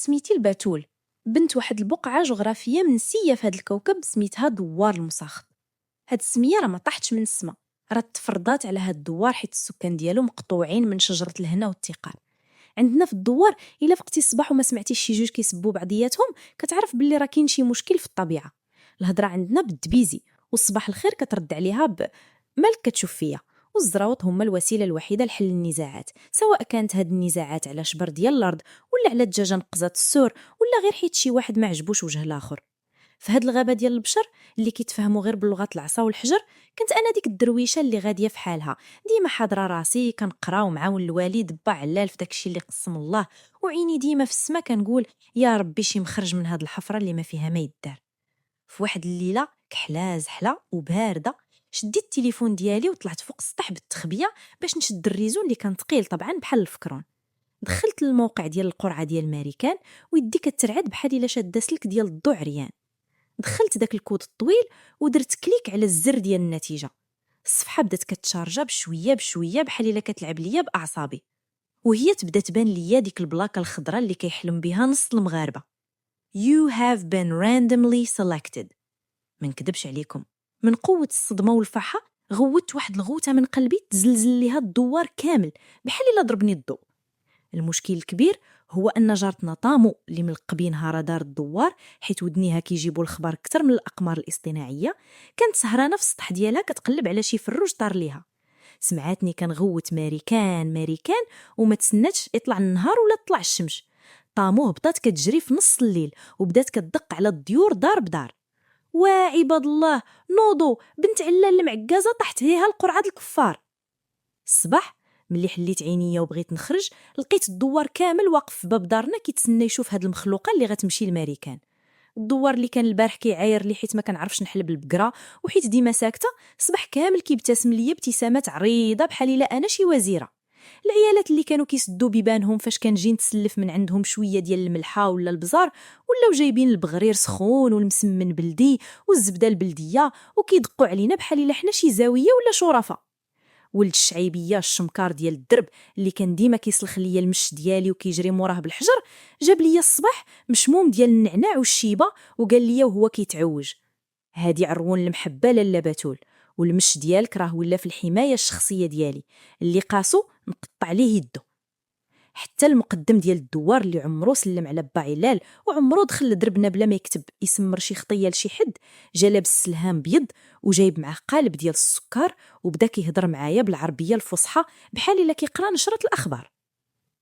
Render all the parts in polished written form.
سميتي البتول، بنت واحد البقعة جغرافية منسية في هذا الكوكب سميتها دوار المصاخب. هاد السمية راه ما طاحتش من السما، راه تفرضات على هاد الدوار حيت السكان ديالو مقطوعين من شجرة الهنا والتقال. عندنا في الدوار الا فقتي الصباح وما سمعتيش شي جوج كيسبوا بعضياتهم كتعرف باللي راه كاين شي مشكل في الطبيعة. الهضره عندنا بالدبيزي، والصباح الخير كترد عليها مالك كتشوف فيا. والزراوط هما الوسيله الوحيده لحل النزاعات، سواء كانت هاد النزاعات على شبر ديال الارض ولا على الدجاجه نقزات السور ولا غير حيت شي واحد ما عجبوش وجه الاخر. في هاد الغابه ديال البشر اللي كيتفهموا غير بلغه العصا والحجر، كنت انا ديك الدرويشه اللي غاديه في حالها، ديما حاضره راسي كنقرا ومعاون الوالد با علال في داكشي اللي قسم الله، وعيني ديما في السما كنقول يا ربي شي مخرج من هاد الحفره اللي ما فيها ما يدار. في واحد الليله كحله زحله وبارده، شديت التليفون ديالي وطلعت فوق السطح بالتخبيه باش نشد الريزون اللي كان ثقيل طبعا بحال الفكرون. دخلت للموقع ديال القرعه ديال ماريكان ويدي كترعد بحال الا شاده سلك ديال الضو عريان. دخلت داك الكود الطويل ودرت كليك على الزر ديال النتيجه. الصفحه بدات كتشارجا بشويه بشويه بحال الا كتلعب ليا باعصابي، وهي تبدا تبان ليا ديك البلاكه الخضراء اللي كيحلم بها نص المغاربه: You have been randomly selected. ما نكذبش عليكم، من قوه الصدمه والفرحه غوت واحد الغوته من قلبي تزلزل ليها الدوار كامل بحال الا ضربني الضوء. المشكل الكبير هو ان جارتنا طامو اللي ملقبينها رادار الدوار حيت ودنيها كيجيبوا الخبر اكثر من الاقمار الاصطناعيه، كانت سهرانه في السطح ديالها كتقلب على شي فروج طار ليها. سمعاتني كنغوت ماريكان ماريكان وما تسناتش يطلع النهار ولا تطلع الشمس. طامو هبطات كتجري في نص الليل وبدات كتدق على الديور دار بدار: وعباد الله نوضو، بنت علال المعكازه طاحت هيها القرعه الكفار. الصباح ملي حليت عينيا وبغيت نخرج لقيت الدوار كامل واقف في باب دارنا كيتسنى يشوف هاد المخلوقه اللي غتمشي لماريكان. الدوار اللي كان البارح كيعاير لي حيت ما كنعرفش نحلب البقره وحيت ديما ساكته، صباح كامل كيبتسم ليا ابتسامات عريضه بحال الا انا شي وزيره. العيالات اللي كانوا كيسدوا بيبانهم فاش كنجي نتسلف من عندهم شويه ديال الملحه ولا البزار، ولاو جايبين البغرير سخون والمسمن بلدي والزبده البلديه وكيدقوا علينا بحال الا حنا شي زاويه ولا شرفه. ولد الشعيبيه الشمكار ديال الدرب اللي كان ديما كيسلخ ليا المش ديالي وكيجري موراه بالحجر، جاب ليا الصباح مشموم ديال النعناع والشيبه وقال ليا وهو كيتعوج: هادي عرون المحبه لالا بتول، والمش ديالك راه ولا في الحمايه الشخصيه ديالي، اللي قاسو نقطع ليه يدو. حتى المقدم ديال الدوار اللي عمرو سلم على با علال وعمرو دخل لدربنا بلا ما يكتب يسمر شي خطيه لشي حد، جا لابس السلهام بيض وجايب معاه قالب ديال السكر وبدا كيهضر معايا بالعربيه الفصحى بحال الا كيقرا نشره الاخبار: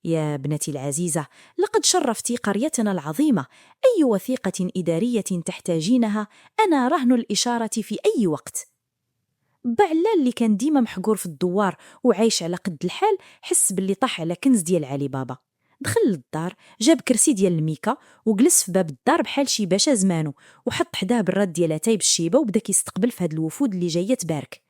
يا بنتي العزيزه، لقد شرفتي قريتنا العظيمه، اي وثيقه اداريه تحتاجينها انا رهن الاشاره في اي وقت. بعلال اللي كان ديما محقور في الدوار وعايش على قد الحال حس باللي طاح على كنز ديال علي بابا. دخل للدار، جاب كرسي ديال الميكا وجلس في باب الدار بحال شي باشا زمانو، وحط حداه براد ديال اتاي بالشيبه وبدا كيستقبل في هاد الوفود اللي جايه تبارك.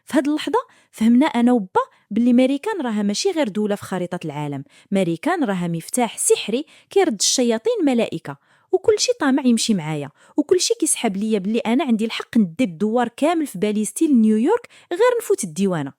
في هاد اللحظه فهمنا انا وبا باللي ماريكان راها ماشي غير دوله في خريطه العالم، ماريكان راها مفتاح سحري كيرد الشياطين ملائكه، وكل شي طامع يمشي معايا، وكل شي كيسحب ليا بلي انا عندي الحق ندي الدوار كامل في باليستي لنيويورك غير نفوت الديوانه.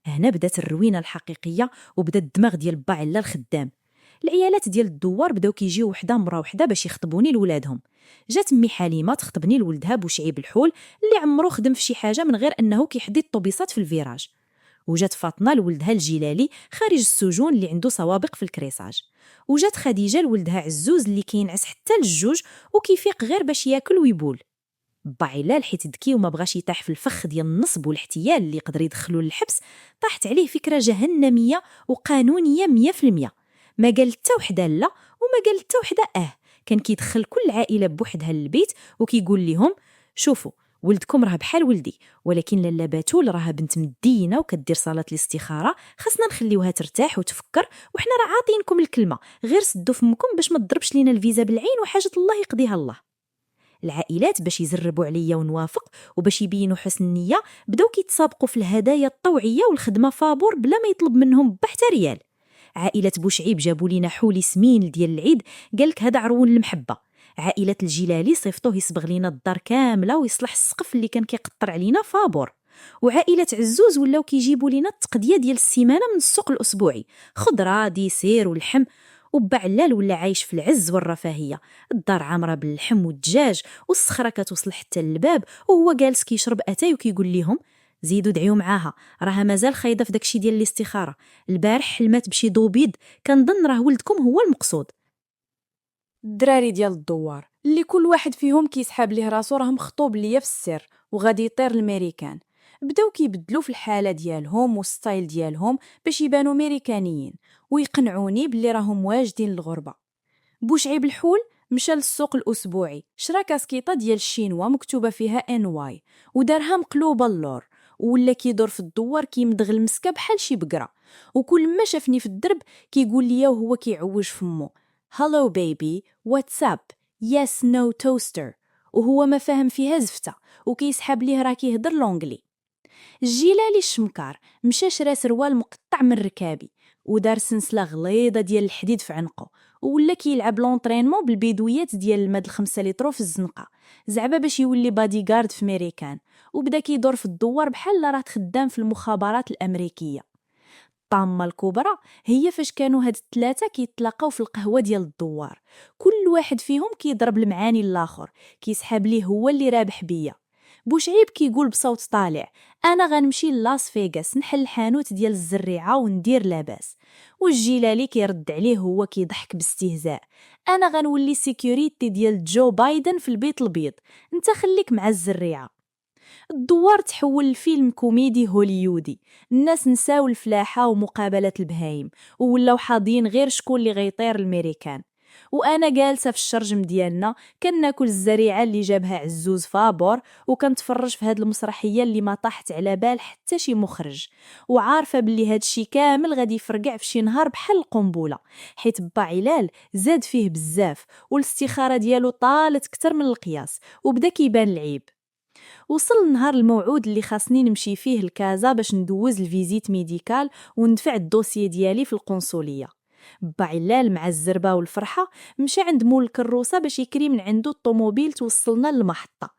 هنا بدات الروينه الحقيقيه وبدا الدماغ ديال با علال الخدام. العيالات ديال الدوار بداو كيجيو وحده مرا وحده باش يخطبوني لولادهم. جات مي حليمه تخطبني لولدها بوشعيب الحول اللي عمرو خدم في شي حاجه من غير انه كيحدي الطوبيسات في الفيراج. وجات فاطمه لولدها الجلالي خارج السجون اللي عنده سوابق في الكريساج. وجات خديجه لولدها عزوز اللي كينعس حتى للجوج وكيفيق غير باش ياكل ويبول. با علال حيت ذكي وما بغاش يطيح في الفخ ديال النصب والاحتيال اللي يقدر يدخلوا للحبس، طاحت عليه فكره جهنميه وقانونيه 100%. ما قال حتى وحده لا وما قال حتى وحده كان كيدخل كل عائله بوحدها للبيت وكيقول لهم: شوفوا ولدكم راه بحال ولدي، ولكن لالا باتول راها بنت مدينه وكدير صلاه الاستخاره، خاصنا نخليوها ترتاح وتفكر، وحنا راه عاطينكم الكلمه، غير سدوا فمكم باش ما تضربش لينا الفيزا بالعين وحاجه الله يقضيها الله. العائلات باش يزربوا عليا ونوافق وباش يبينوا حسن النيه بداو كيتسابقوا في الهدايا الطوعيه والخدمه فابور بلا ما يطلب منهم حتى ريال. عائله بوشعيب جابوا لينا حولي سمين ديال العيد، قالك هذا عرون المحبه. عائله الجلالي صيفطوه يصبغ لينا الدار كامله ويصلح السقف اللي كان كيقطر علينا فابور. وعائله عزوز ولاو كيجيبوا لينا التقديه ديال السيمانه من السوق الاسبوعي، خضره ديسير واللحم. وبعلال ولا عايش في العز والرفاهية، الدار عامرة باللحم والدجاج والصخرة كتوصل حتى للباب، وهو جالس كيشرب اتاي وكيقول ليهم زيدوا دعيو معاها، راها مازال خايضة في داكشي ديال الاستخارة، البارح حلمات بشي ضوبيض، كنظن راه ولدكم هو المقصود. الدراري ديال الدوار اللي كل واحد فيهم كيسحاب ليه راسو راه مخطوب ليا في السر وغادي يطير الميريكان، بداو كيبدلوا في الحاله ديالهم والستايل ديالهم باش يبانوا ميريكانيين ويقنعوني باللي راهم واجدين الغربه. بوشعيب الحول مشى للسوق الاسبوعي، شرا كاسكيطه ديال الشينوا مكتوبه فيها ان واي ودارها مقلوبه اللور، ولا كيدور في الدوار كيمدغ المسكه بحال شي بقره، وكل ما شافني في الدرب كيقول لي وهو كيعوج فمو هالو بيبي واتساب يس نو توستر، وهو ما فاهم فيها زفته وكيسحب ليه راه كيهضر لونجلي. الجيلالي الشمكار مشى شرا سروال مقطع من ركابي ودار سنسله غليظه ديال الحديد في عنقه، ولا كيلعب لونطرينمون بالبيدويات ديال الماء 5 لتر في الزنقه زعما باش يولي بادي غارد في ميريكان، وبدا كيدور في الدوار بحال راه خدام في المخابرات الامريكيه. الطامه الكبرى هي فاش كانوا هاد الثلاثه كيتلاقاو في القهوه ديال الدوار، كل واحد فيهم كيضرب المعاني الاخر، كيسحاب ليه هو اللي رابح بيا. بوشعيب كيقول بصوت طالع انا غنمشي لاس فيغاس نحل حانوت ديال الزريعه وندير لاباس، والجيلالي كيرد عليه هو كيضحك باستهزاء انا غنولي سيكوريتي ديال جو بايدن في البيت البيض، انت خليك مع الزريعه. الدوار تحول لفيلم كوميدي هوليودي، الناس نساو الفلاحة ومقابلة البهايم وولاو حاضين غير شكون اللي غيطير الميريكان، وانا جالسه في الشرجم ديالنا كناكل الزريعه اللي جابها عزوز فابور، وكنتفرج في هاد المسرحيه اللي ما طاحت على بال حتى شي مخرج، وعارفه باللي هادشي كامل غادي يفرقع في شي نهار بحال القنبله، حيت با علال زاد فيه بزاف والاستخاره ديالو طالت كتر من القياس وبدا كيبان العيب. وصل نهار الموعود اللي خاصني نمشي فيه لكازا باش ندوز الفيزيت ميديكال وندفع الدوسيه ديالي في القنصليه. بعلال مع الزربه والفرحه مشى عند مول الكروسه باش يكري من عنده الطوموبيل توصلنا للمحطه،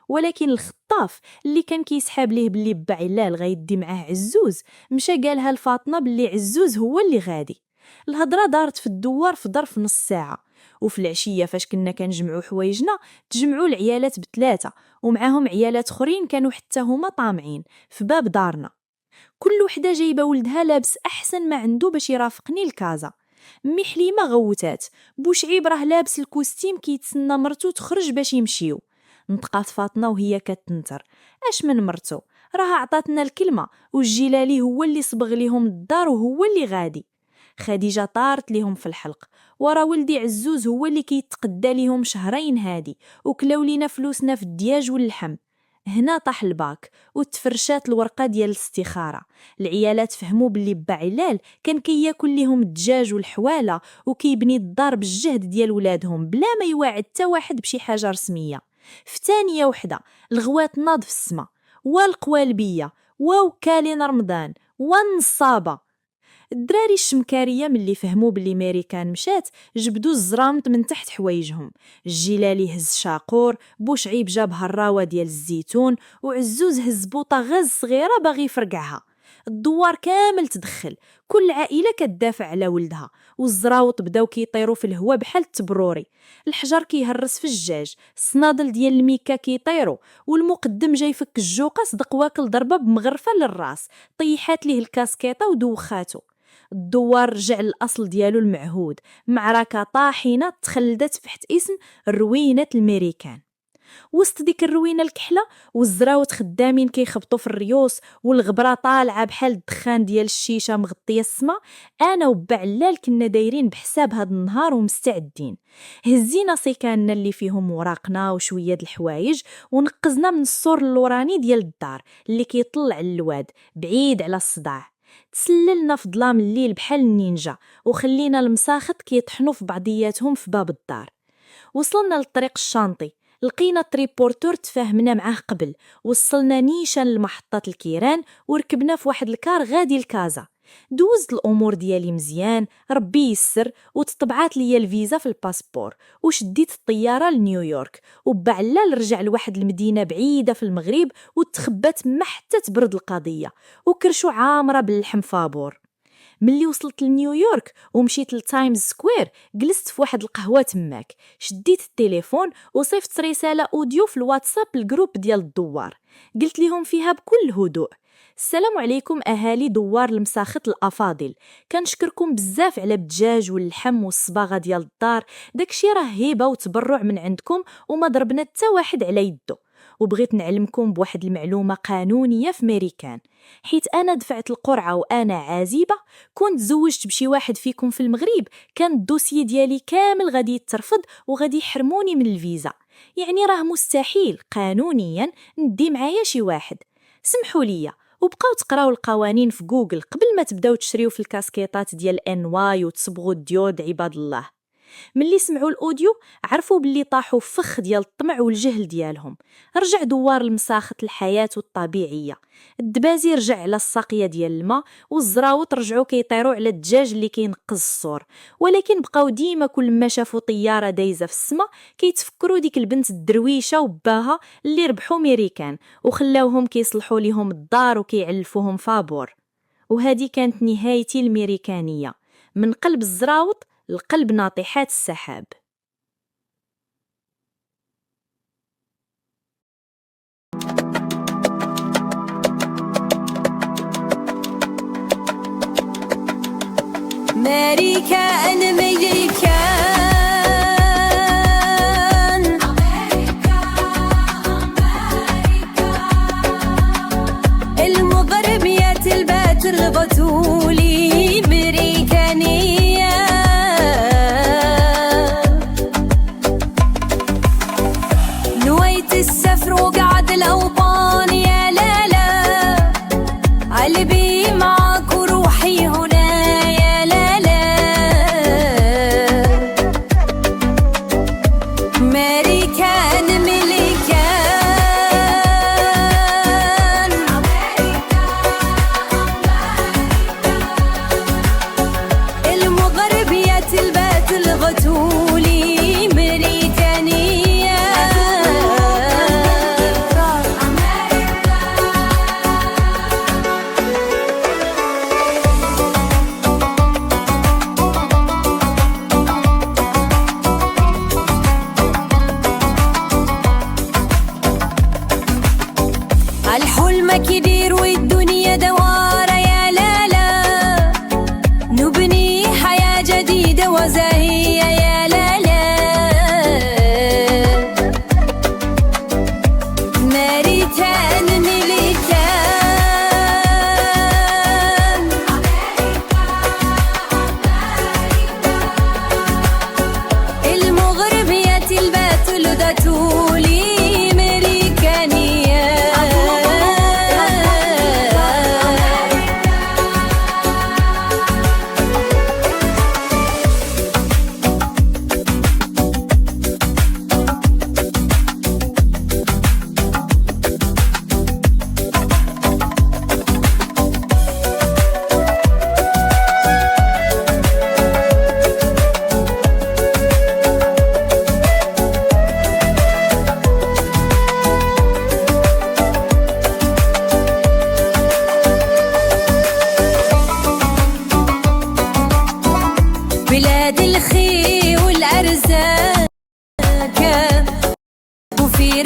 ولكن الخطاف اللي كان كيسحاب ليه باللي بعلال غيدي معاه عزوز مشى قالها لفاطمه باللي عزوز هو اللي غادي. الهضره دارت في الدوار في ظرف نص ساعه، وفي العشيه فاش كنا كنجمعوا حوايجنا تجمعوا العيالات بثلاثه ومعاهم عيالات اخرين كانوا حتى هما طامعين في باب دارنا، كل وحده جايبه ولدها لابس احسن ما عنده باش يرافقني لكازا. مي حليمه غوتات بوشعيب راه لابس الكوستيم كيتسنى مرتو تخرج باش يمشيو. نطقات فاطمه وهي كتنتر اش من مرتو راه عطاتنا الكلمه، والجيلالي هو اللي صبغ ليهم الدار وهو اللي غادي. خديجه طارت ليهم في الحلق، ورا ولدي عزوز هو اللي كيتقدى ليهم شهرين هادي، وكلاو لينا فلوسنا في الدياج واللحم. هنا طاح الباك وتفرشات الورقه ديال الاستخاره، العيالات فهموا باللي بعلال كان كياكل ليهم الدجاج والحواله وكيبني الدار بالجهد ديال ولادهم بلا ما يواعد حتى واحد بشي حاجه رسميه. في ثانيه وحده الغوات ناض في السما، والقوالبيه وكالين رمضان والنصابه. الدراري الشمكاريه ملي فهموا باللي ميريكان مشات جبدوا الزرامط من تحت حوايجهم، الجيلالي هز شاقور، بوشعيب جاب هراوه ديال الزيتون، وعزوز هز بوطه غاز صغيره باغي يفرقعها. الدوار كامل تدخل، كل عائله كتدافع على ولدها، والزراوط بداو كيطيروا في الهواء بحال التبروري، الحجر كيهرس في الجاج، الصنادل ديال الميكا كيطيروا، والمقدم جاي فك الجوقه صدق واكل ضربه بمغرفه للراس، طيحات ليه الكاسكيطه ودوخاتو. الدوار رجع للاصل ديالو المعهود، معركه طاحنه تخلدت تحت اسم الروينه الميريكان. وسط ديك الروينه الكحله والزراوت خدامين كيخبطوا في الريوس والغبره طالعه بحال الدخان ديال الشيشه مغطيه السما، انا وبعلال كنا دايرين بحساب هاد النهار ومستعدين. هزينا سيكاننا اللي فيهم وراقنا وشويه د الحوايج ونقزنا من السور اللوراني ديال الدار اللي كيطلع للواد بعيد على الصداع. تسللنا في ظلام الليل بحال النينجا وخلينا المساخط كيطحنوا في بعضياتهم في باب الدار. وصلنا للطريق الشانطي، لقينا التريبورتور تفاهمنا معاه قبل، وصلنا نيشان لمحطة الكيران وركبنا في واحد الكار غادي لكازا. دوزت الامور ديالي مزيان ربي يسر، وتطبعات ليا الفيزا في الباسبور وشديت الطياره لنيويورك، وبعلال رجع لواحد المدينه بعيده في المغرب وتخبات ما حتى تبرد القضيه، وكرشو عامره باللحم فابور. ملي وصلت لنيويورك ومشيت لتايمز سكوير، جلست في واحد القهوة تماك، شديت التليفون وصيفت رسالة أوديو في الواتساب الجروب ديال الدوار. قلت لهم فيها بكل هدوء: السلام عليكم أهالي دوار المساخط الأفاضل، كنشكركم بزاف على الدجاج واللحم والصباغة ديال الدار، داكشي راه هبة وتبرع من عندكم وما ضربنا حتى واحد على يدو. وبغيت نعلمكم بواحد المعلومة قانونية في ميريكان، حيت أنا دفعت القرعة وأنا عازبة، كنت زوجت بشي واحد فيكم في المغرب، كان الدوسيي ديالي كامل غادي يترفض وغادي يحرموني من الفيزا. يعني راه مستحيل قانونيا ندي معايا شي واحد. سمحوا لي وبقاو تقراو القوانين في جوجل قبل ما تبداو تشريو في الكاسكيطات ديال انواي وتصبغوا الديود عباد الله. ملي سمعوا الاوديو عرفوا باللي طاحوا فخ ديال الطمع والجهل ديالهم. رجع دوار المساخط الحياة الطبيعية، الدبازي رجع على الساقية ديال الماء، والزراوط رجعوا كيطيروا على الدجاج اللي كينقز الصور. ولكن بقاو ديما كل ما شافوا طيارة دايزة في السما كيتفكروا ديك البنت الدرويشة وباها اللي ربحوا ميريكان وخلاوهم كيصلحوا ليهم الدار وكيعلفوهم فابور. وهذه كانت نهايتي الميريكانية، من قلب الزراوط لقلب ناطحات السحاب. ميريكان ميريكان المغربية البات البتولي مريكانية نويت السفر وقعد الأوطان يا لالا قلبي معاك وروحي هنا يا لالا ميريكان ملكان المغربية البات الغتولي مريكانية الحلم كبير والدنيا دوارة يا لالا نبني حياة جديدة وزاهية يا لالا ميريكان ملكان المغربية البات الذاتولي مريكانية بلاد الخير والأرزاق وفي